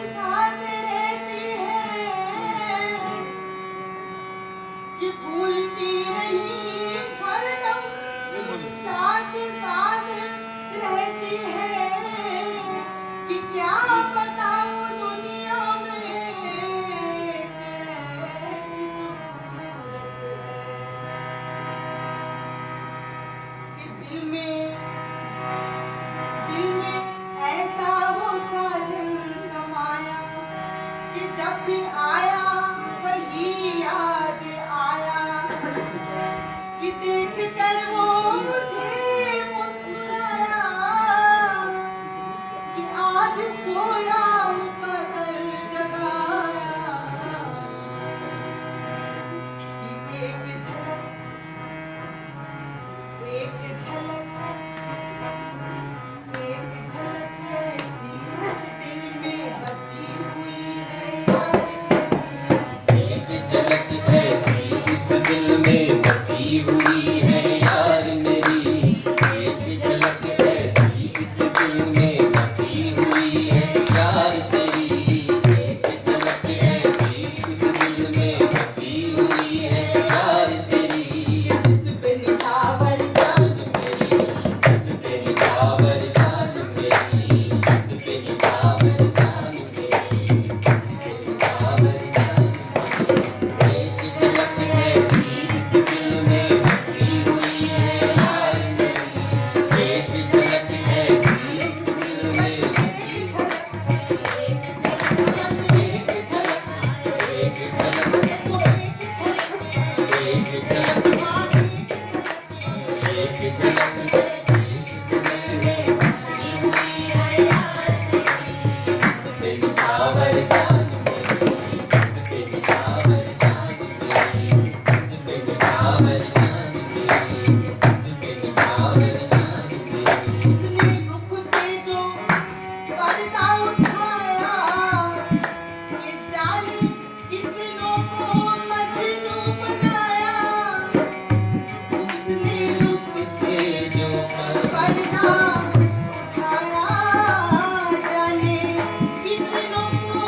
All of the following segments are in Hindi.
साथ रहती है, ये भूलती नहीं हरदम साथ साथ रहती है, कि क्या बताऊं दुनिया में कैसी सूरत है, कि दिल में ऐसा वो साजन समाया, कि जब भी आया वही याद आया, कि देख कर वो मुझे मुस्कुराया, कि आज सोया कदर जगाया, कि एक झलक ऐसी इस दिल में बसी हुई है यार, एक झलक ऐसी इस दिल में बसी हुई है यार मेरी, एक झलक ऐसी इस दिल में बसी हुई है यार तेरी, एक झलक ऐसी इस दिल में बसी हुई है यार तेरी, जिस पे निछावर जान मेरी जिस पे निछावर जान मेरी, जिस पे निछावर जान मेरी, जिस पे निछावर जान मेरी, एक झलक ऐसी इस दिल में बसी हुई है यार मेरी, एक झलक ऐसी इस दिल में एक झलक एक झलक एक झलक एक झलक एक झलक निछावर जान मेरी, पे निछावर जान मेरी, पे निछावर जान मेरी, पे निछावर जान मेरी, इतने रुख से जो पर्दा उठाया, कि जाने कितनों को मजनू बनाया, उसने रुख से जो पर्दा उठाया, जाने कितनों को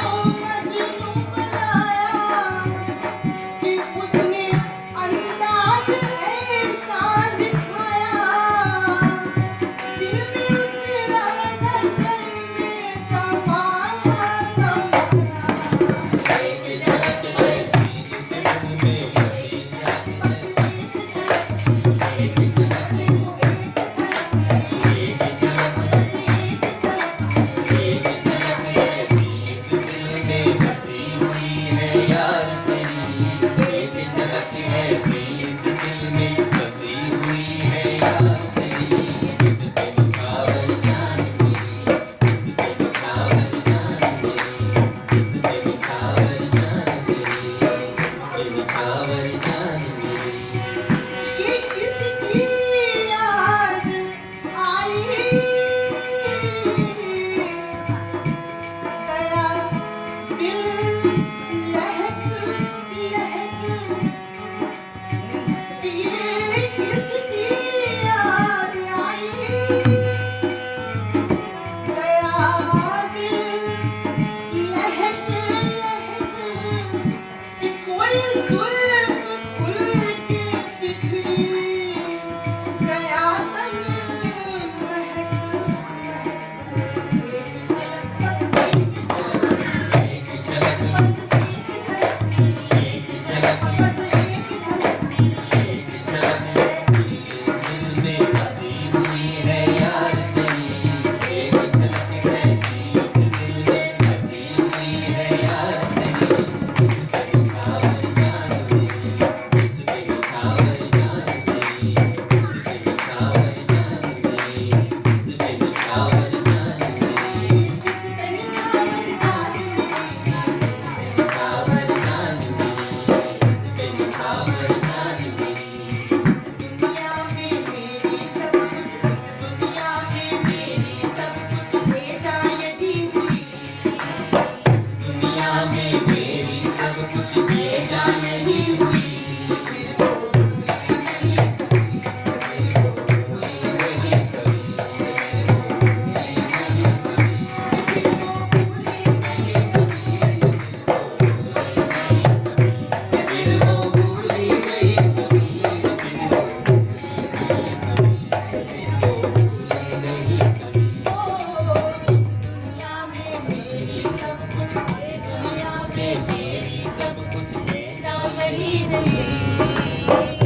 रही।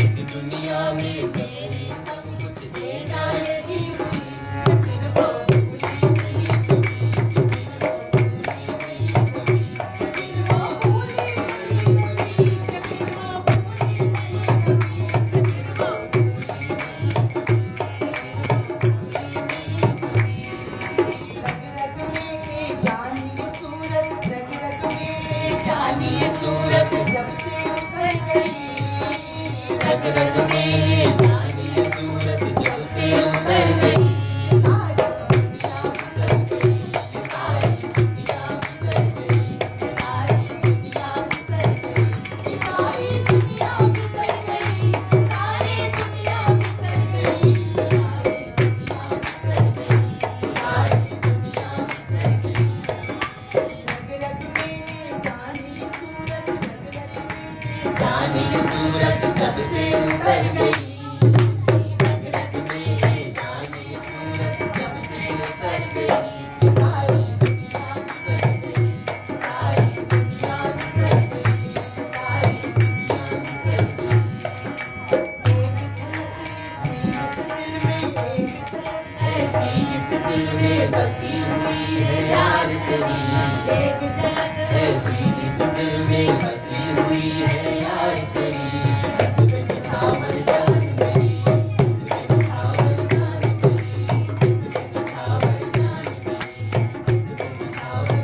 इस दुनिया में सबसे सब कुछ देना यही हुई। फिर वो भूली नहीं कभी, फिर वो भूली नहीं कभी, फिर वो भूली नहीं कभी, फिर वो रग रग में ये जानिए सूरत, रग रग में ये जानिए सूरत, जब से उतर गई। रग रग में ये जानिए सूरत जब से उतर गई। सारी दुनिया बिसर गई, सारी दुनिया बिसर गई, सारी दुनिया बिसर गई, सारी दुनिया बिसर गई, सारी दुनिया बिसर गई। रग रग में जानिए सूरत, रग रग में जानिए सूरत जब से उतर गई। रग रग में ये जानिए सूरत जब से उतर गई। सारी दुनिया बिसर गई, सारी दुनिया बिसर गई, सारी दुनिया बिसर गई। ऐसी इस दिल में बसी हुई है यार तेरी। एक झलक ऐसी इस दिल में बसी हुई है यार तेरी। इसमें निछावर जान मेरी, इसमें निछावर जान मेरी, इसमें निछावर जान मेरी, इसमें निछावर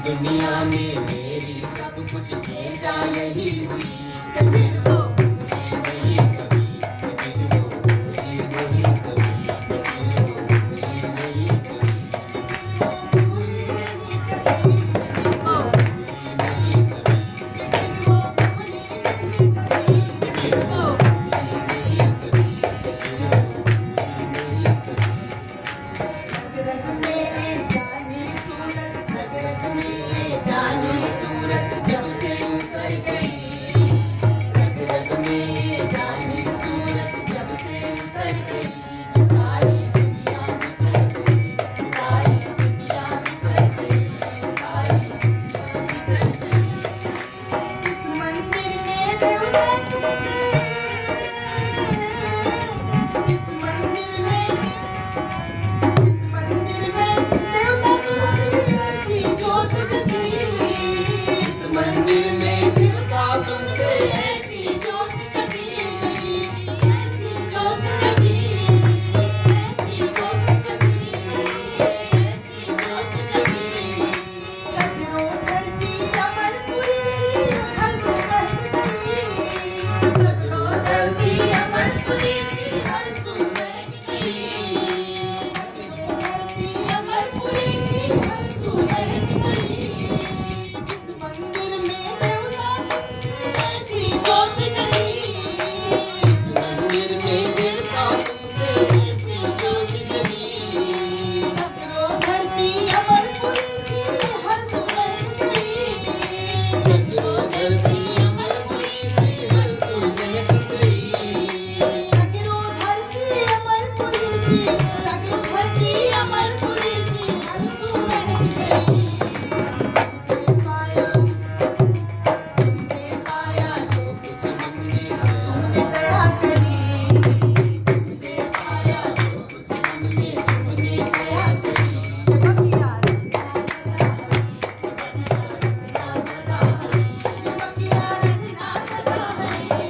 दुनिया में मेरी सब कुछ तेरा यही हुई। फिर वो भूली नहीं कभी, फिर वो भूली नहीं कभी, फिर वो भूली नहीं कभी, भूली नहीं कभी, फिर वो भूली नहीं कभी, फिर वो भूली नहीं कभी, फिर वो भूली नहीं कभी, फिर वो भूली नहीं कभी। रग रग में जानी सूरत, रग रग में जानी सूरत जब से उतर गई। रग रग में जानी सूरत जब से उतर गई। सारी दुनिया बिसर गई, सारी दुनिया बिसर गई, सारी दुनिया बिसर गई। इस मंदिर में देवता तुमसे, इस मंदिर में, इस मंदिर में देवता तुमसे ऐसी जोत जगी। इस मंदिर में देवता तुमसे ऐसी जोत जगी, ऐसी जोत जगी, ऐसी जोत जगी, ऐसी जोत जगी। सजरों धरती अमरपुरी हर सुमन गई, सजरों धरती अमरपुरी सी हर सुमन गई, सजरों धरती अमरपुरी सी हर सुमन गई। इस मंदिर में देवता तुमसे ऐसी जोत जगी, इस मंदिर में देवता तुमसे ऐसी जोत जगी। सजरों धरती अमरपुरी सी हर सुमन गई, सजरों धरती अमरपुरी सी हर सुमन गई। सजरों धरती अमरपुरी सी, सजरों धरती अमरपुरी सी हर सुमन गई। तुमसे पाया, तुमसे पाया जो कुछ हमने, तुमने दया करी। तुमसे पाया जो कुछ हमने, तुमने दया करी। बगिया रखना सदा हरी, बगिया रखना सदा हरी, बगिया रखना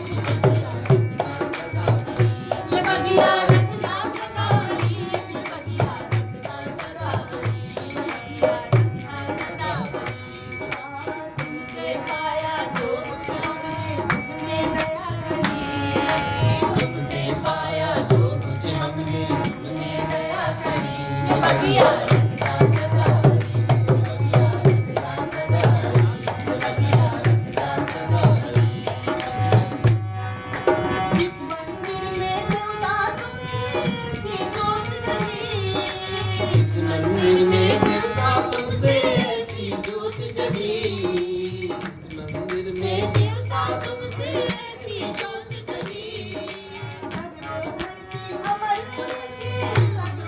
सदा हरी, ये बगिया रखना सदा हरी, ये बगिया रखना सदा हरी, ये बगिया रखना सदा हरी। तुमसे पाया जो कुछ हमने, तुमने दया करी। तुमसे पाया जो कुछ हमने, तुमने दया करी। ये बगिया रखना सदा हरी, ये बगिया रखना सदा हरी, ये बगिया रखना सदा हरी। इस मंदिर में देवता तुमसे ऐसी जोत जगी, इस मंदिर में देवता तुमसे ऐसी जोत जगी। इस मंदिर में देवता तुमसे ऐसी जोत जगी। सजरों धरती अमरपुरी सी, सजरों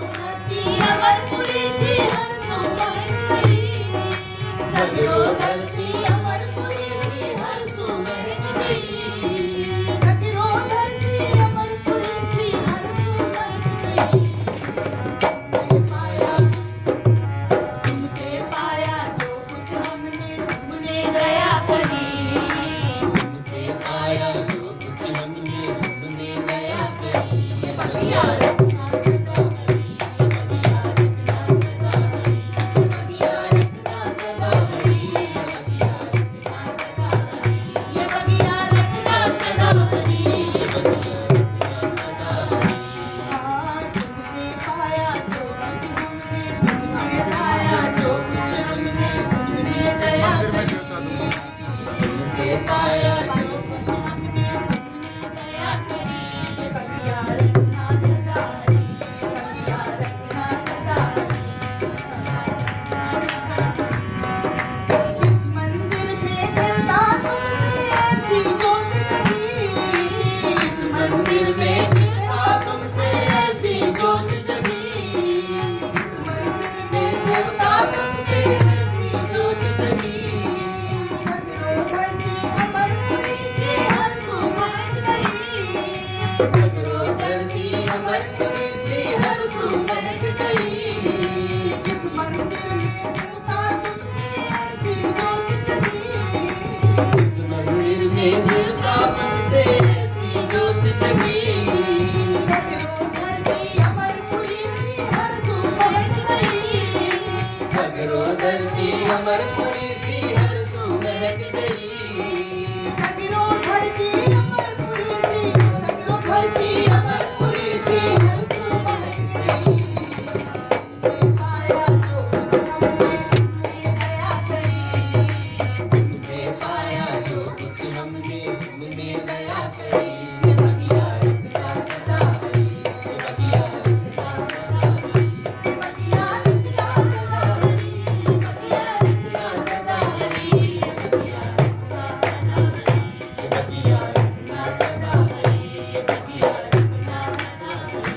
सगरो धरती अमरपुरी सी हर सू महक गई। इस मंदिर में देवता तुमसे ऐसी जोत जगी। इस मंदिर में देवता तुमसे ऐसी जोत जगी। सगरो धरती अमरपुरी सी हर सू महक गई। सगरो धरती अमरपुरी सी हर सू महक गई। सगरो धरती अमरपुरी सी, सगरो धरती अमरपुरी सी हर सू महक गई। से पाया जो हमने तुमने दया करी। तुमसे पाया जो कुछ हमने तुमने दया करी। ये बगिया रखता सदा हरी। ये बगिया रखता सदा हरी। ये बगिया रखता सदा हरी। बगिया रखता सदा हरी। बगिया रखता सदा हरी। ये बगिया रखता सदा हरी। ये बगिया रखता सदा हरी।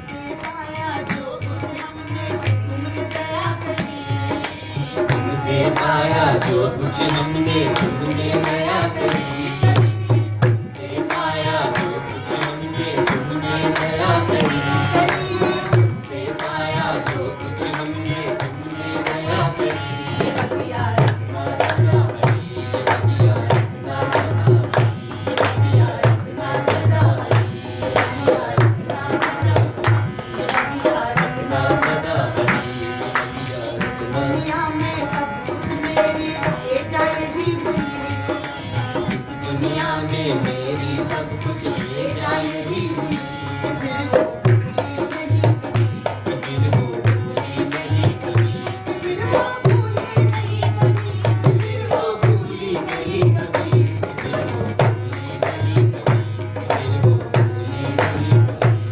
से पाया जो कुछ हमने तुमने दया करी। तुमसे पाया जो कुछ हमने तुमने दया करी। तुमसे पाया जो कुछ हमने तुमने दया करी। तुमसे पाया जो कुछ हमने तुमने दया करी। ये बगिया रखता सदा हरी। ये बगिया रखता सदा हरी। ये बगिया रखता सदा हरी। ये बगिया रखता सदा हरी। ये बगिया रखता सदा हरी। ये बगिया रखता दुनिया में सब कुछ मेरी ये जाए ही हुई। इस दुनिया में मेरी सब कुछ ले जाए ही हुई। फिर वो भूली नहीं कभी। फिर वो भूली नहीं कभी। फिर वो भूली नहीं कभी। फिर वो भूली नहीं कभी। फिर वो भूली नहीं कभी। फिर वो भूली नहीं कभी।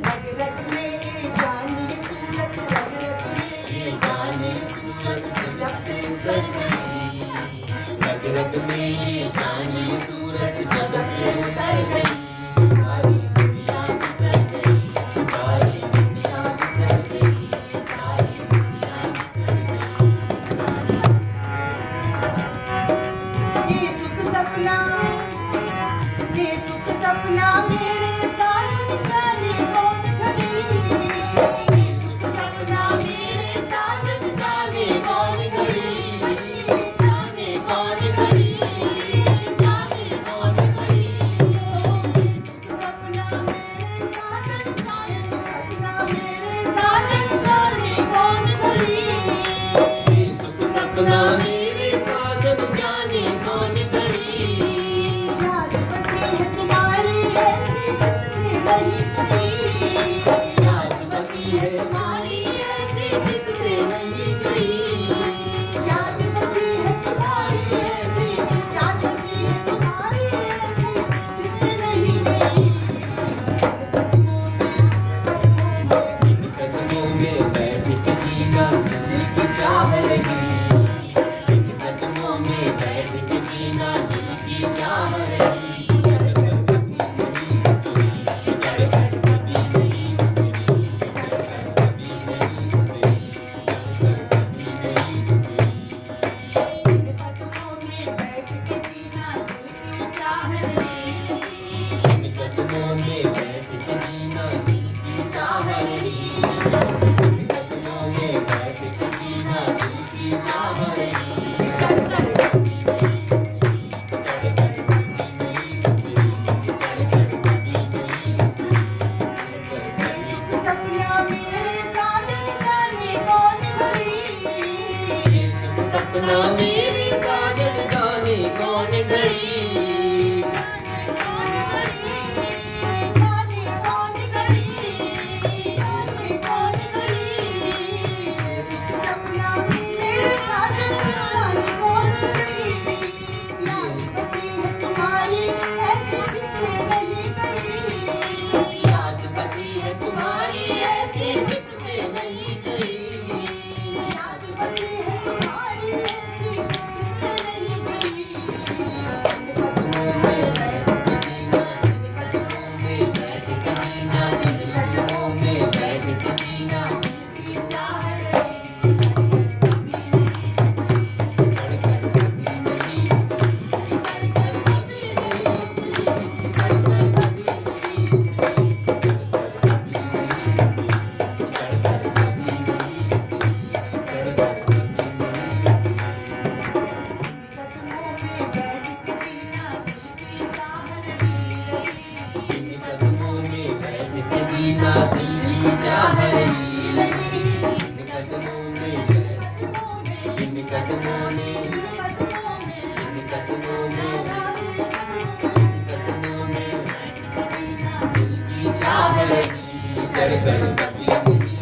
रग रग में ये जान ये सूरत, रग रग में ये जान ये सूरत जब से उतर गई। रग रग में ये जान ये सूरत जब से उतर गई। सारी दुनिया बिसर गई। सारी दुनिया बिसर गई। सारी दुनिया बिसर गई। ये सुख सपना मेरे साजन जाने कौन घड़ी। ये सुख सपना मेरे साजन जाने कौन घड़ी। जाने कौन घड़ी। जाने कौन घड़ी। ये सुख सपना मेरे साजन जाने, सपना मेरे साजन जाने कौन घड़ी। ये सुख सपना मेरे साजन जाने कौन घड़ी। याद बसी है तुम्हारी ऐसी चित से नहीं गई। याद बसी है हमारी ऐसी चित से नहीं गई। याद बसी है तुम्हारी ऐसी, याद बसी है तुम्हारी ऐसी चित से नहीं गई। इन कदमों में बैठ के जीना दिल की चाह रही। इन कदमों में बैठ के जीना दिल की चाह रही। जड़ कर कभी नहीं टूटी। जड़ कर कभी ना दिल की चाह रही लगी इन कदमों में इन कदमों में इन कदमों में दिल की चाह रही चढ़कर कभी नहीं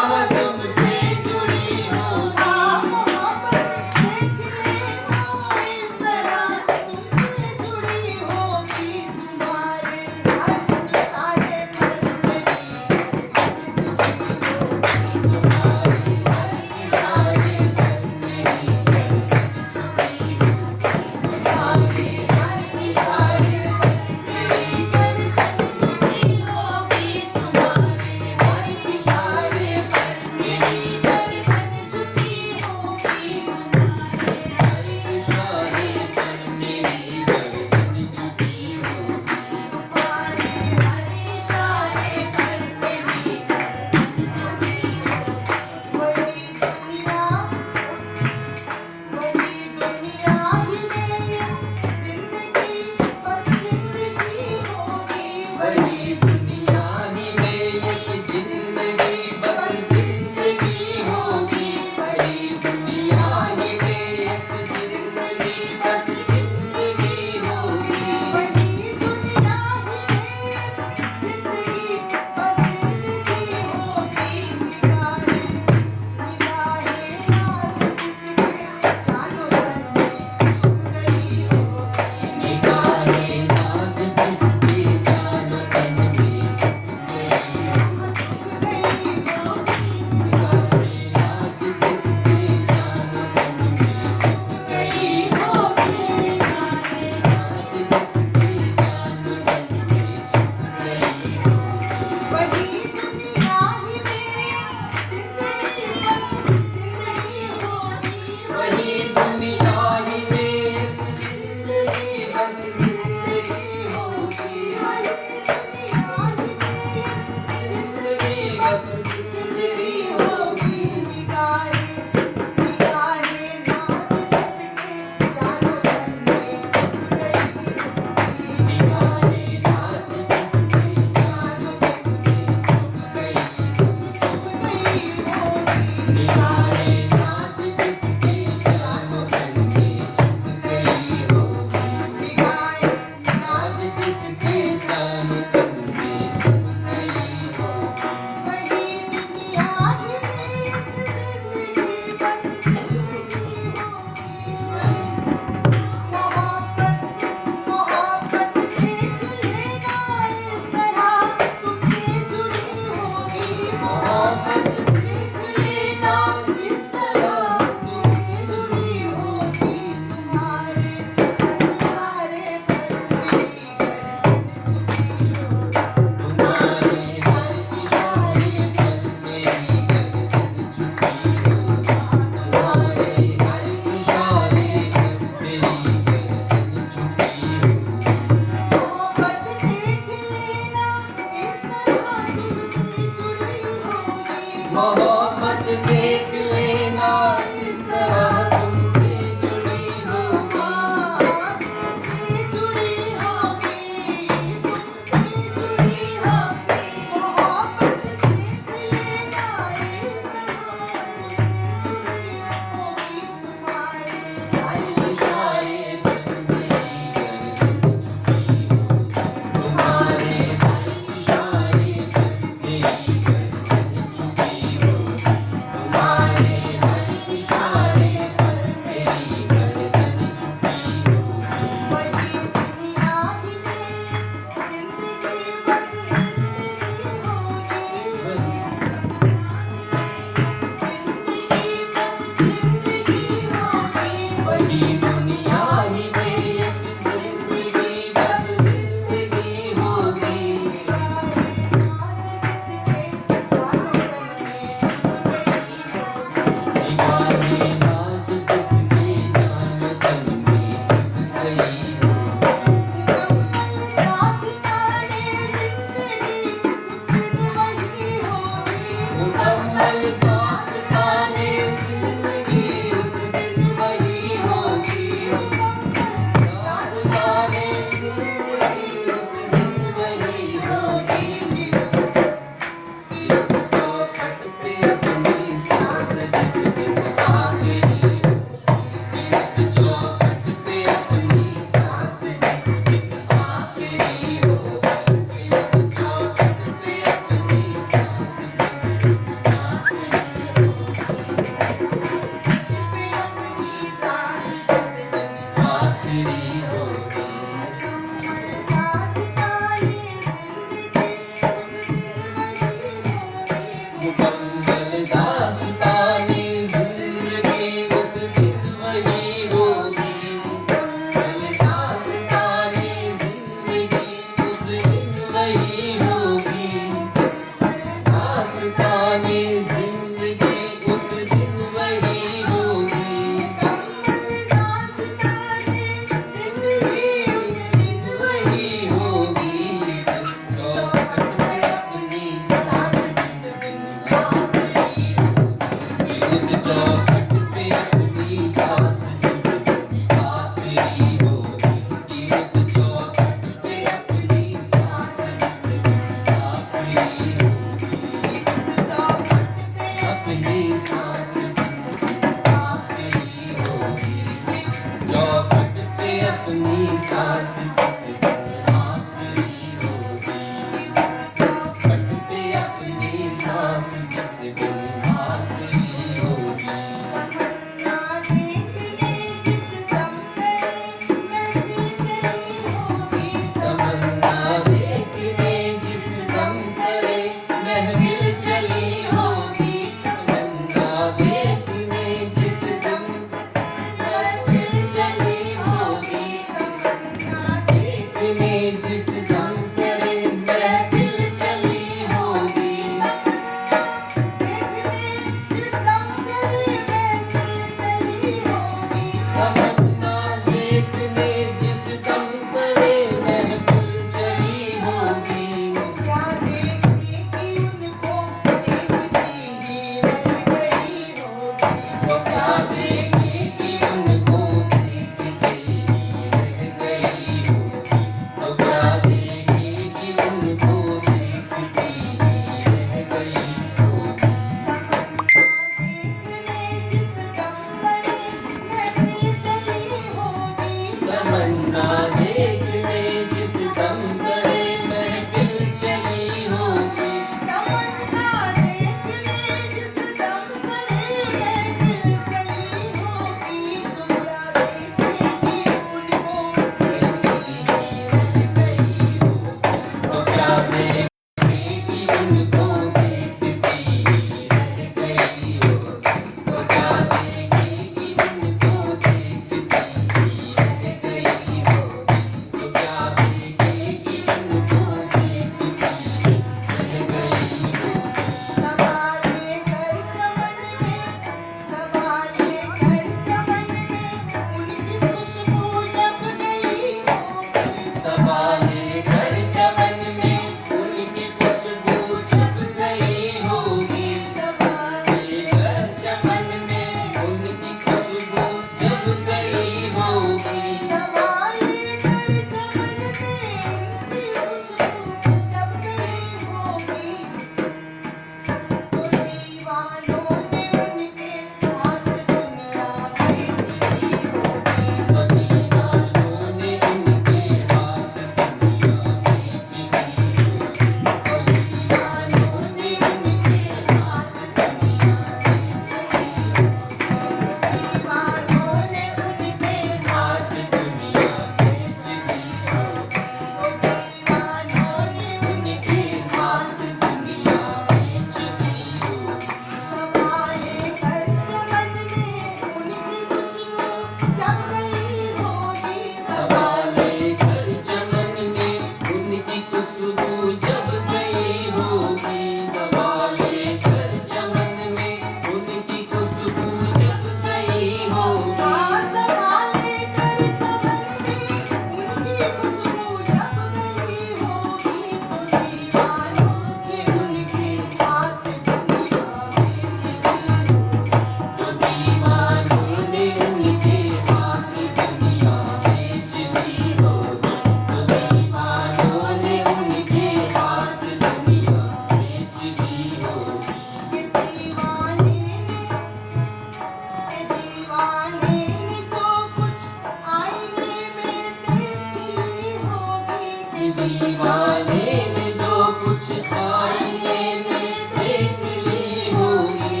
दीवाने ने जो कुछ आईने में देख ली होगी,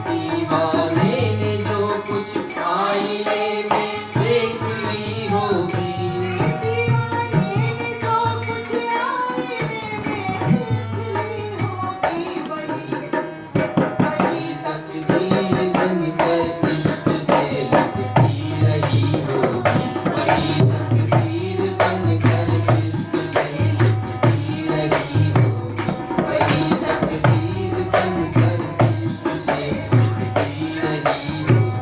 दीवाने ने जो कुछ आईने में देख ली होगी, दीवाने ने जो कुछ आईने में देख ली होगी, वही तकदीर बनकर इश्क से लिपटी रही होगी, वही तकदीर बनकर इश्क से लिपटी रही होगी, वही तकदीर बनकर इश्क से लिपटी रही होगी,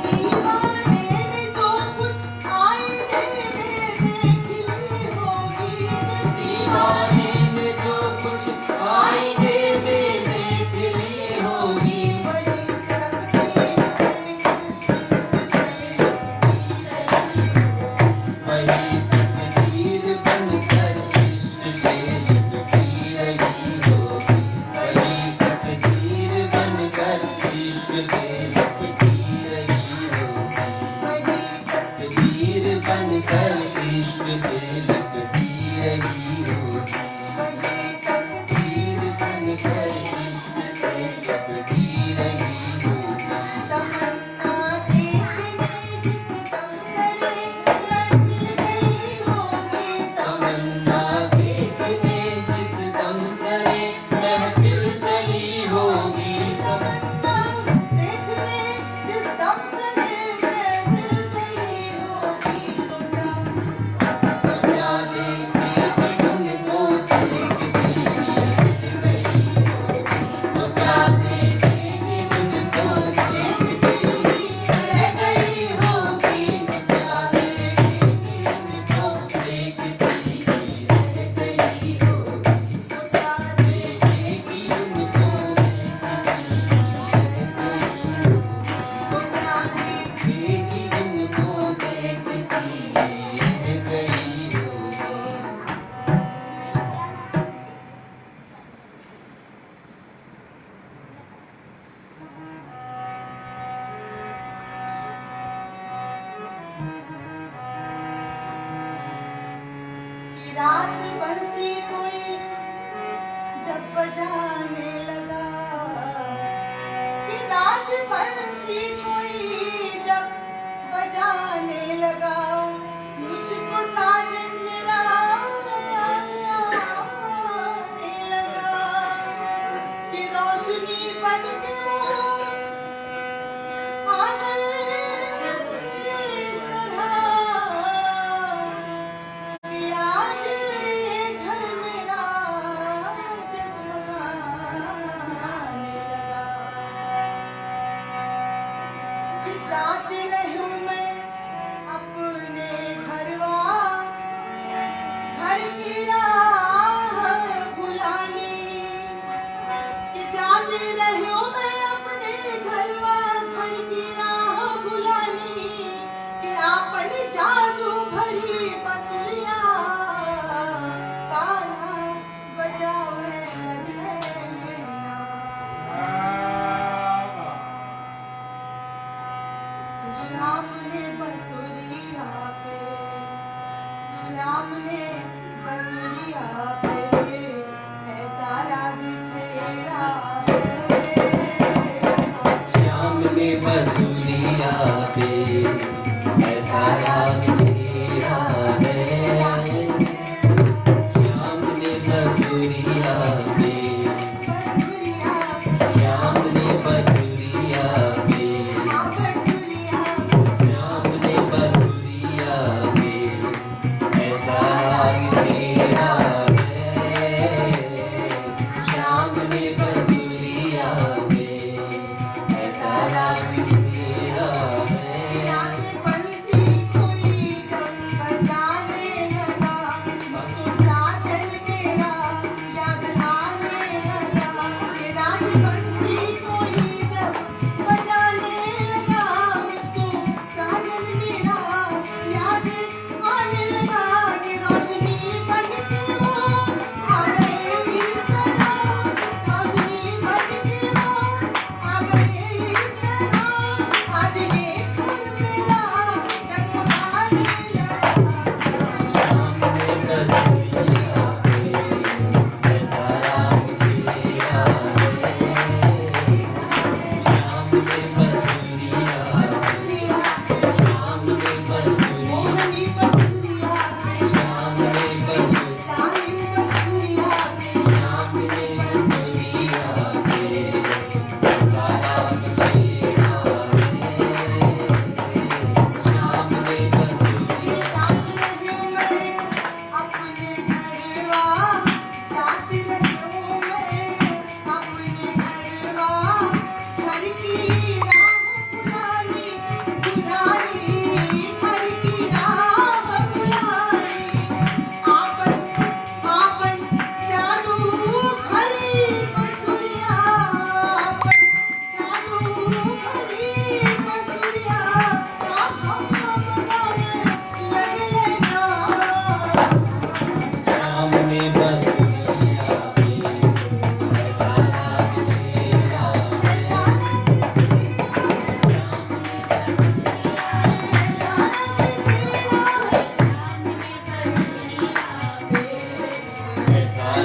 दीवाने ने जो कुछ आईने में देख ली होगी, दीवाने ने जो कुछ आईने में देख ली होगी, वही तकदीर बनकर इश्क से लिपटी रही होगी, वही तकदीर बनकर इश्क से लिपटी रही होगी, वही तकदीर बनकर इश्क से लिपटी रही होगी, वही तकदीर बनकर इश्क से लिपटी रही होगी, तमन्ना देखने जिस दमसरे मैं मिल गई होगी, तमन्ना देखने जिस दम सरे महफिल चली होगी, तमन्ना देखने जिस दमसरे मैं मिल गई होगी, तो क्या देखेगी उनको देखती रह गई होगी, तो क्या देखेगी उनको देखती रह गई होगी, तो क्या देखेगी उनको देखती रह गई होगी, तो क्या देखेगी उनको देखती रह गई होगी, तो क्या देखी उनको देखती रह गई होगी। कि रात बंसी कोई जब बजाने लगा, कि रात बंसी कोई जब बजाने लगा, मुझको साजन मेरा याद आने लगा, कि रोशनी बन के वो आ गए इस तरह कि आज ये घर मेरा जगमगाने लगा।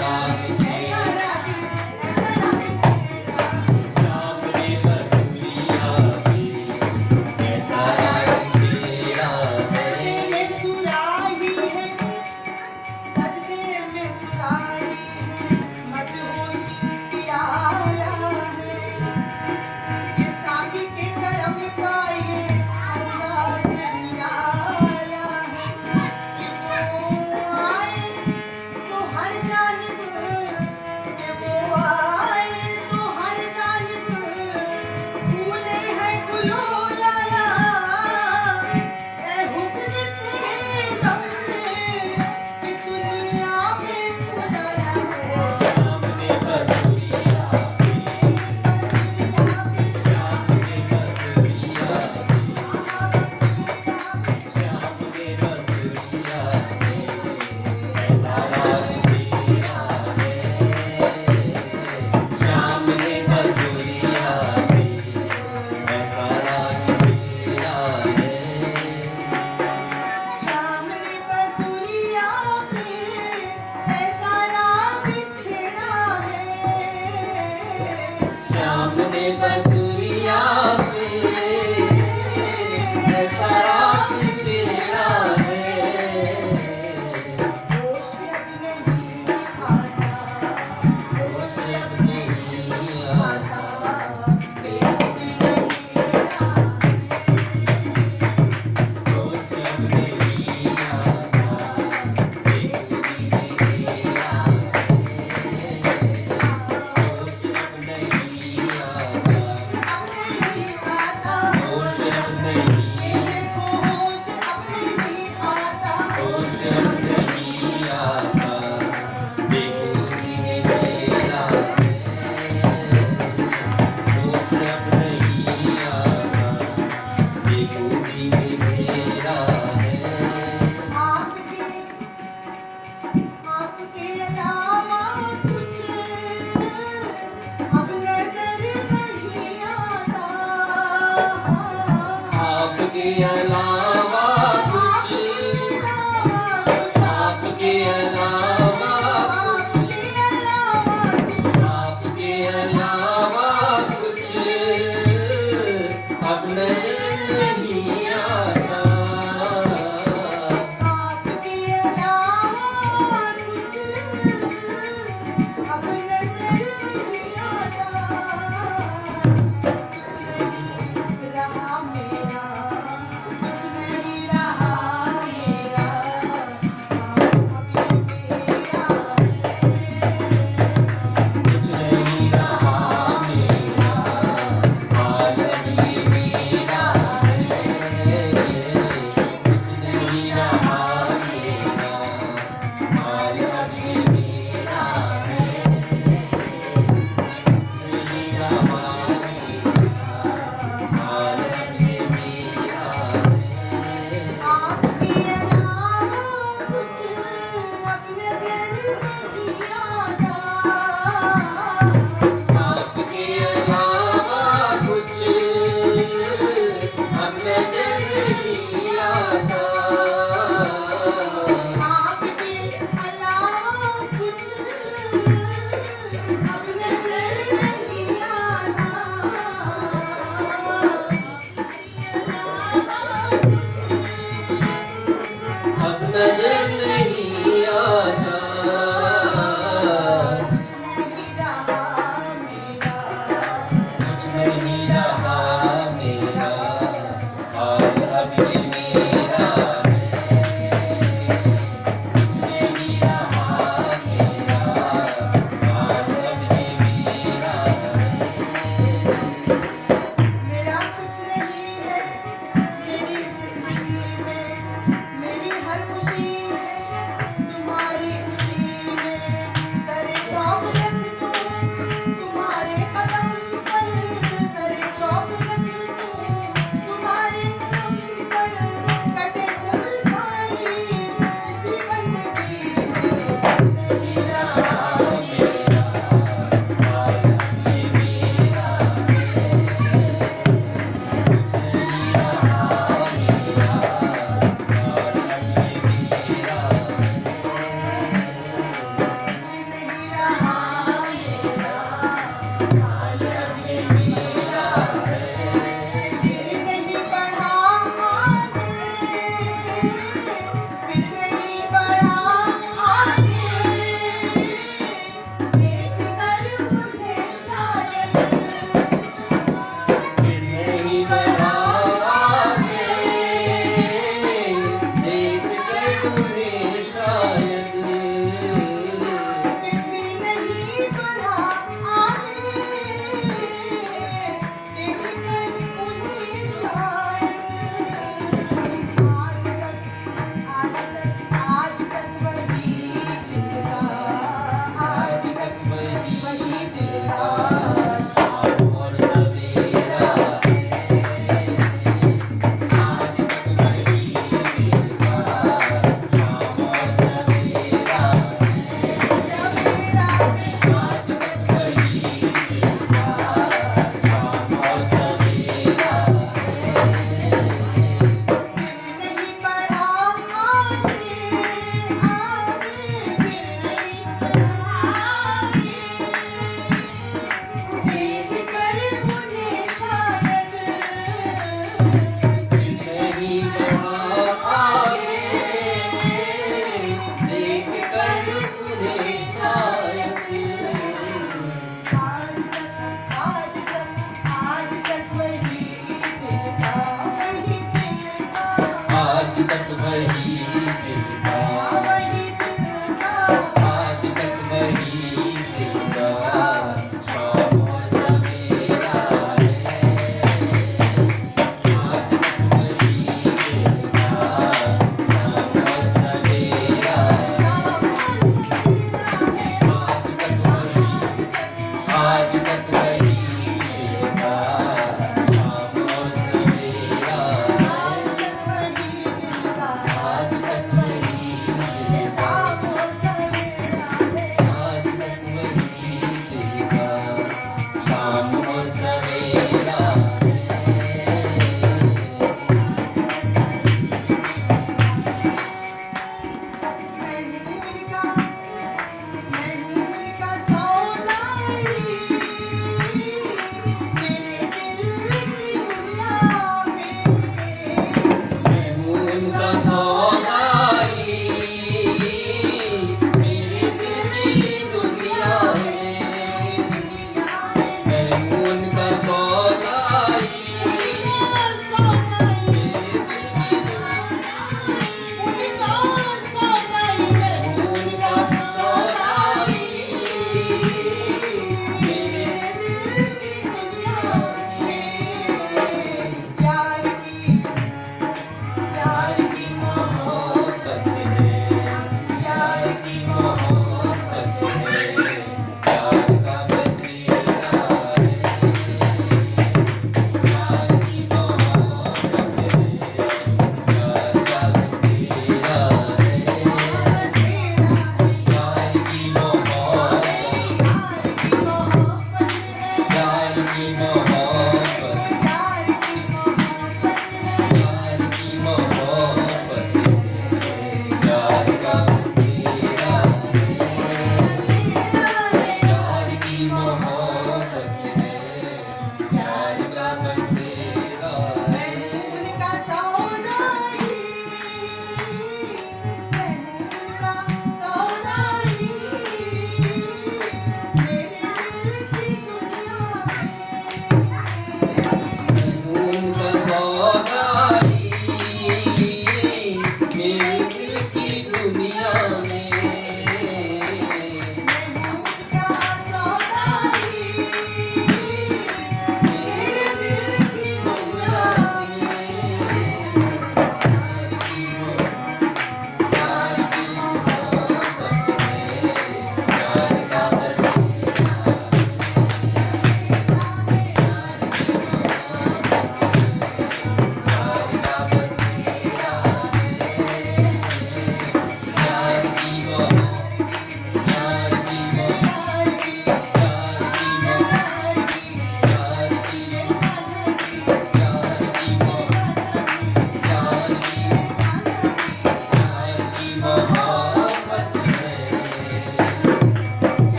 राग छेड़ा श्याम ने कसूरिया पे कैसा राग छेड़ा है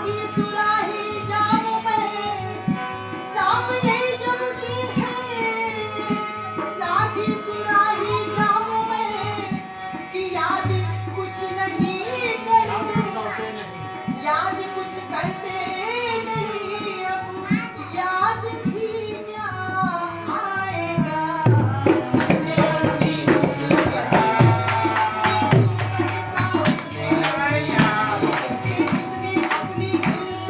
सागी सुराही जाऊं मैं सामने जब से है सागी सुराही जाऊं मैं कि याद कुछ नहीं करते याद कुछ करते नहीं अब याद भी क्या आएगा अपनी भूल बता उसने अपनी दिल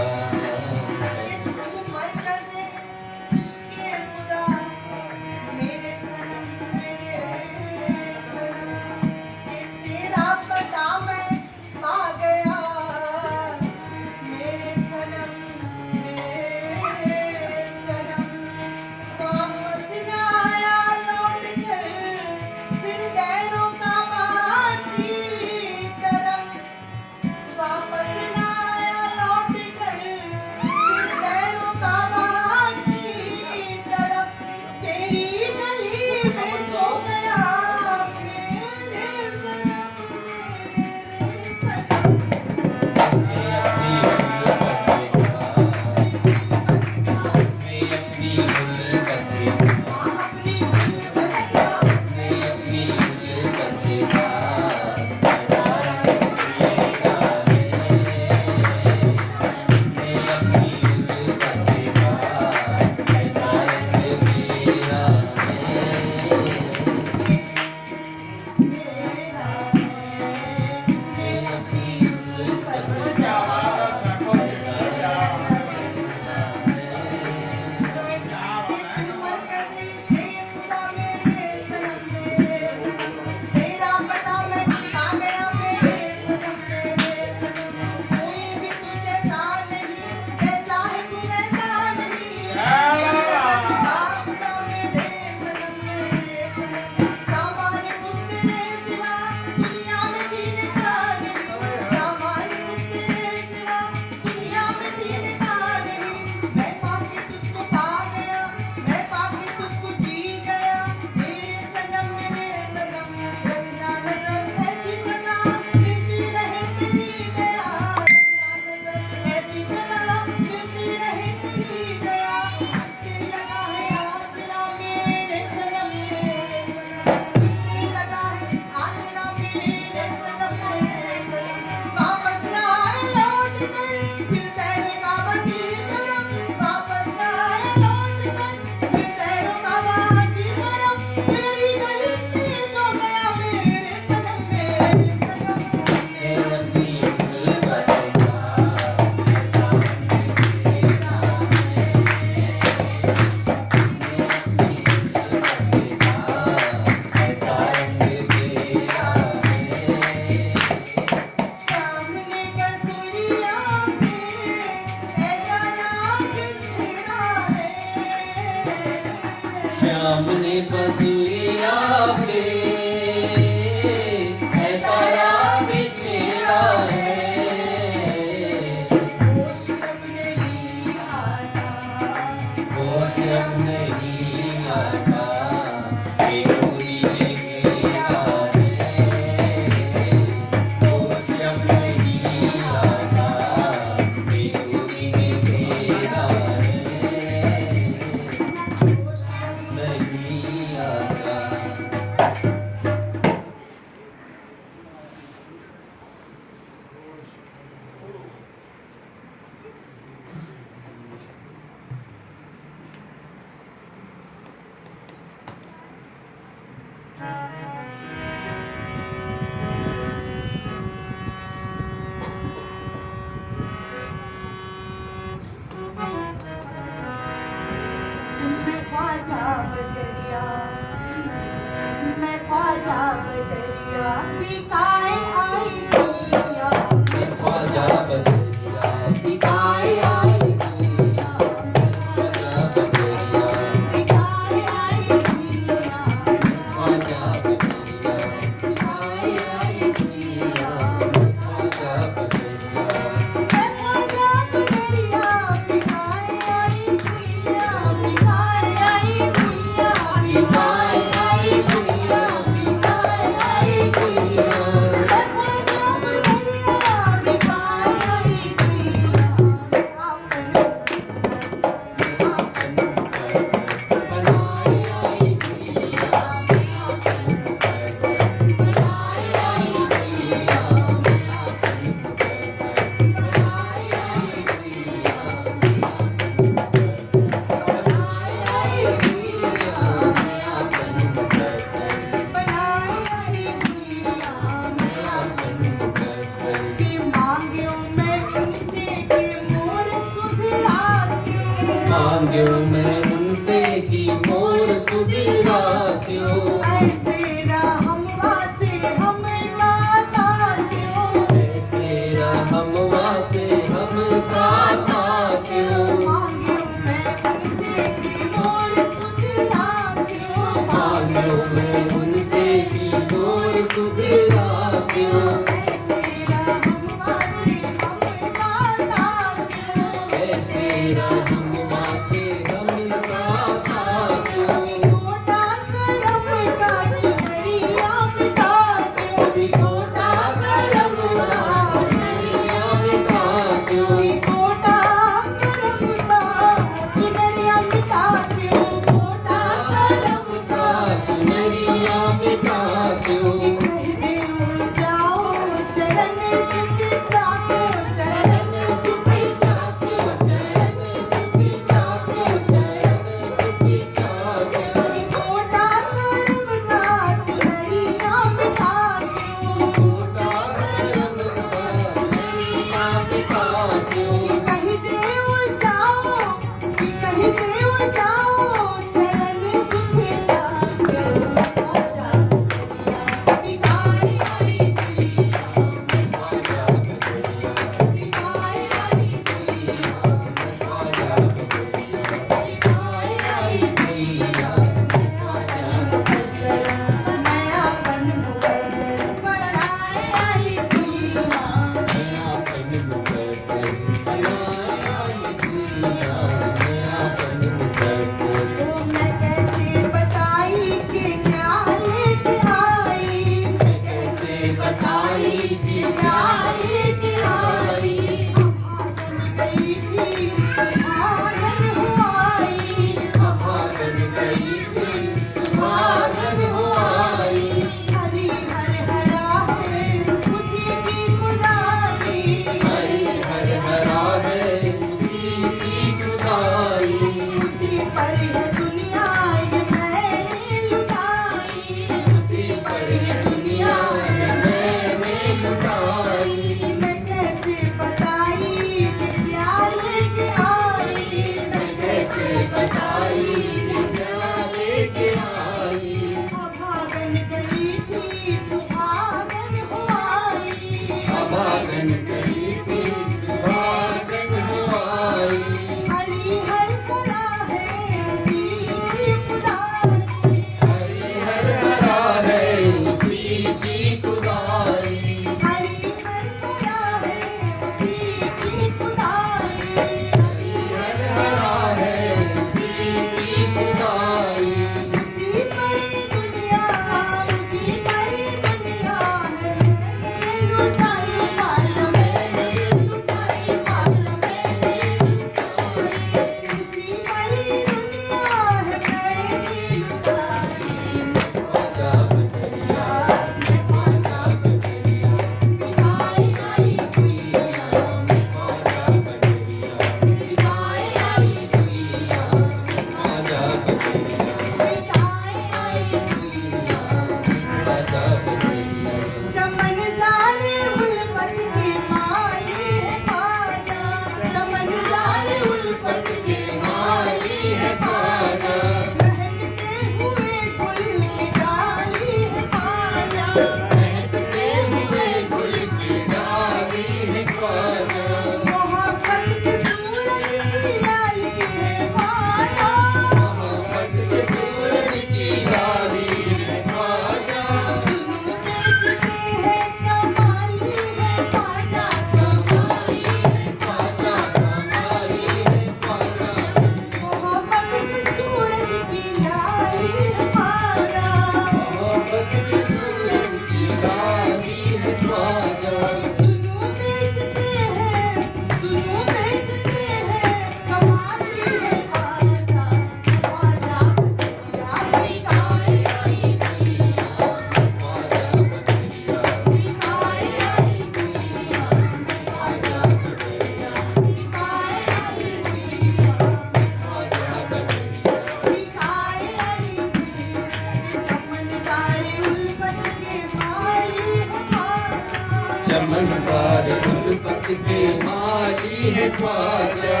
सारे उल्फत के माली है ख्वाजा